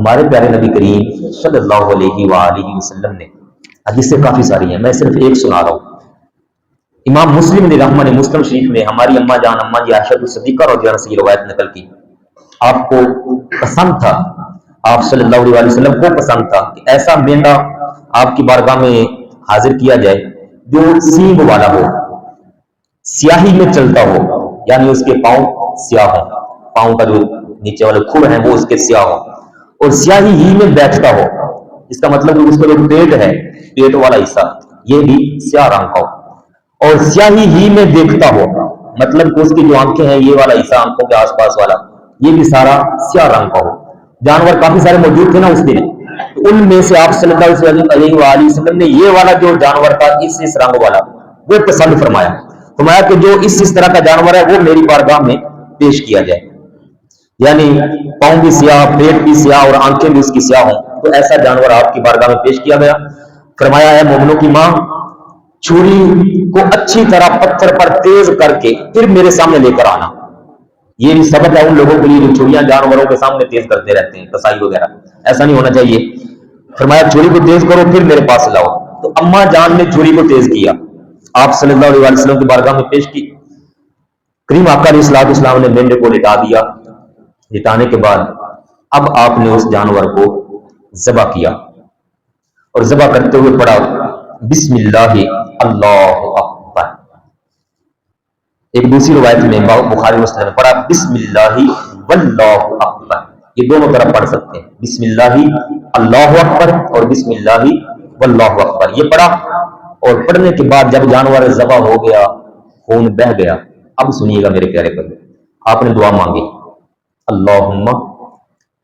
ہمارے پیارے نبی کریم صلی اللہ علیہ وآلہ وسلم نے، حدیثیں کافی ساری ہیں، میں صرف ایک سنا رہا ہوں۔ امام مسلم نے رحمہ نے مسلم شریف میں ہماری اما جان اما جی عائشہ صدیقہ رضی اللہ عنہا سے یہ روایت نقل کی۔ آپ کو پسند تھا، آپ صلی اللہ علیہ وسلم کو پسند تھا کہ ایسا مینڈا آپ کی بارگاہ میں حاضر کیا جائے جو سینگ والا ہو، سیاہی میں چلتا ہو، یعنی اس کے پاؤں سیاہ ہوں، پاؤں کا جو نیچے والے کھڑ ہیں وہ اس کے سیاہ ہوں، اور سیاہی ہی میں بیٹھتا ہو۔ اس کا مطلب اس کا جو پیٹ ہے، پیٹ والا حصہ، یہ بھی سیاہ رنگ کا ہو، اور سیاہی ہی میں دیکھتا ہو، مطلب کہ اس کی جو آنکھیں ہیں، یہ والا حصہ آنکھوں کے آس پاس والا، یہ بھی سارا سیاہ رنگ کا ہو۔ جانور کافی سارے موجود تھے نا اس دن، تو ان میں سے آپ صلی اللہ علیہ وآلہ وسلم نے یہ والا جو جانور تھا، اس رنگ والا، وہ پسند فرمایا کہ جو اس طرح کا جانور ہے وہ میری بارگاہ میں پیش کیا جائے، یعنی پاؤں بھی سیاہ، پیٹ بھی سیاہ، اور آنکھیں بھی اس کی سیاہ ہوں، تو ایسا جانور آپ کی بارگاہ میں پیش کیا گیا۔ فرمایا ہے مومنوں کی ماں، چھری کو اچھی طرح پتھر پر تیز کر کے پھر میرے سامنے لے کر آنا۔ یہ بھی سبق ہے ان لوگوں کے لیے جو چھریاں جانوروں کے سامنے تیز کرتے رہتے ہیں، کسائی وغیرہ، ایسا نہیں ہونا چاہیے۔ فرمایا چھری کو تیز کرو پھر میرے پاس لاؤ۔ تو اما جان نے چھری کو تیز کیا، آپ صلی اللہ علیہ وسلم کی بارگاہ میں پیش کی۔ کریم آقا علیہ الصلوۃ والسلام نے مینڈے کو لٹا دیا۔ لٹانے کے بعد اب آپ نے اس جانور کو ذبح کیا، اور ذبح کرتے ہوئے پڑھا بسم اللہ اللہ اکبر۔ ایک دوسری روایت میں بخاری مسلم نے پڑھا بسم اللہ واللہ اکبر۔ یہ دونوں طرف پڑھ سکتے ہیں، بسم اللہ اللہ اکبر اور بسم اللہ واللہ اکبر، یہ پڑھا۔ اور پڑھنے کے بعد جب جانور ذبح ہو گیا، خون بہہ گیا، اب سنیے گا میرے پیارے بھائی، آپ نے دعا مانگی، اللہم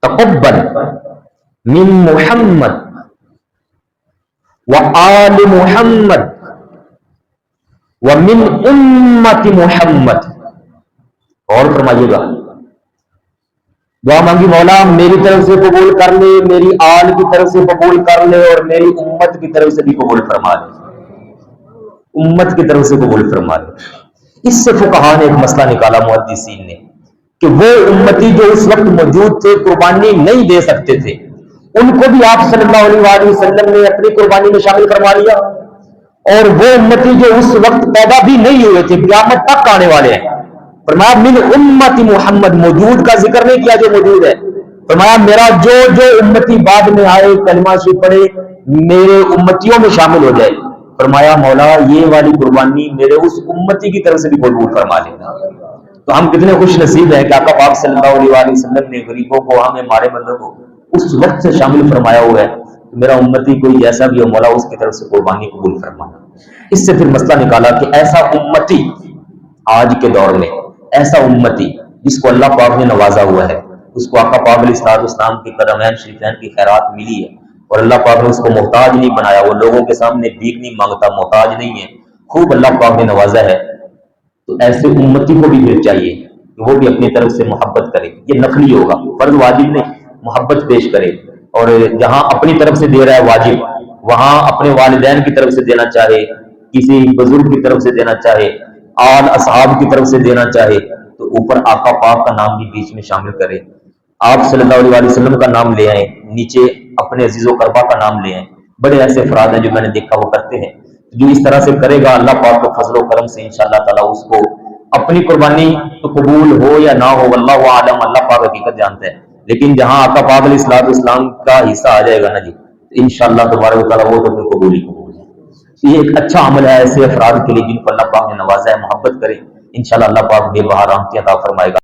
تقبل من محمد وآل محمد ومن امت محمد۔ اور فرمائیے گا، دعا مانگی مولا میری طرف سے قبول کر لے، میری آل کی طرف سے قبول کر لے، اور میری امت کی طرف سے بھی قبول فرما لے، امت کی طرف سے قبول فرما لے۔ اس سے فقہا نے ایک مسئلہ نکالا محدثین نے، کہ وہ امتی جو اس وقت موجود تھے، قربانی نہیں دے سکتے تھے، ان کو بھی آپ صلی اللہ علیہ وآلہ وسلم نے اپنی قربانی میں شامل فرما لیا، اور وہ امتی جو اس وقت پیدا بھی نہیں ہوئے تھے، قیامت تک آنے والے ہیں، فرمایا من امت محمد، موجود کا ذکر نہیں کیا جو موجود ہے، فرمایا میرا جو امتی بعد میں آئے کلمہ شریف پڑھے میرے امتیوں میں شامل ہو جائے۔ فرمایا مولا یہ والی قربانی میرے اس امتی کی طرف سے بھی قبول فرما لینا۔ تو ہم کتنے خوش نصیب ہیں کہ آقا پاک صلی اللہ علیہ وآلہ وسلم نے غریبوں کو، ہمیں ہمارے بندوں کو اس وقت سے شامل فرمایا ہوا ہے کہ میرا امتی کوئی جیسا بھی ہو، مولا اس کی طرف سے قربانی قبول فرمانا۔ اس سے پھر مسئلہ نکالا کہ ایسا امتی آج کے دور میں، ایسا امتی جس کو اللہ پاک نے نوازا ہوا ہے، اس کو آقا پاک علیہ الصلوۃ والسلام کی قدمین شریفین کی خیرات ملی ہے، اور اللہ پاک نے اس کو محتاج نہیں بنایا، وہ لوگوں کے سامنے بھیک نہیں مانگتا، محتاج نہیں ہے، خوب اللہ پاک نے نوازا ہے۔ تو ایسے امتی کو بھی پھر چاہیے کہ وہ بھی اپنی طرف سے محبت کرے، یہ نفلی ہوگا، فرض واجب نہیں، محبت پیش کرے، اور جہاں اپنی طرف سے دے رہا ہے واجب، وہاں اپنے والدین کی طرف سے دینا چاہے، کسی بزرگ کی طرف سے دینا چاہے، آل اصحاب کی طرف سے دینا چاہے، تو اوپر آقا پاک کا نام بھی بیچ میں شامل کرے، آپ صلی اللہ علیہ وسلم کا نام لے آئیں، نیچے اپنے عزیز و قربا کا نام لے آئیں۔ بڑے ایسے افراد ہیں جو میں نے دیکھا وہ کرتے ہیں، جو اس طرح سے کرے گا اللہ پاک کے فضل و کرم سے انشاءاللہ تعالی اس کو اپنی قربانی تو قبول ہو یا نہ ہو، واللہ عالم، اللہ پاک حقیقت جانتا ہے، لیکن جہاں آقا پاک علیہ الصلوۃ والسلام کا حصہ آ جائے گا نا جی، تو انشاءاللہ تبارک و تعالی وہ تو پھر قبول ہی قبول ہے۔ یہ ایک اچھا عمل ہے ایسے افراد کے لیے جن کو اللہ پاک نے نوازا ہے، محبت کرے، انشاءاللہ اللہ پاک بے بہا رحمت عطا فرمائے گا۔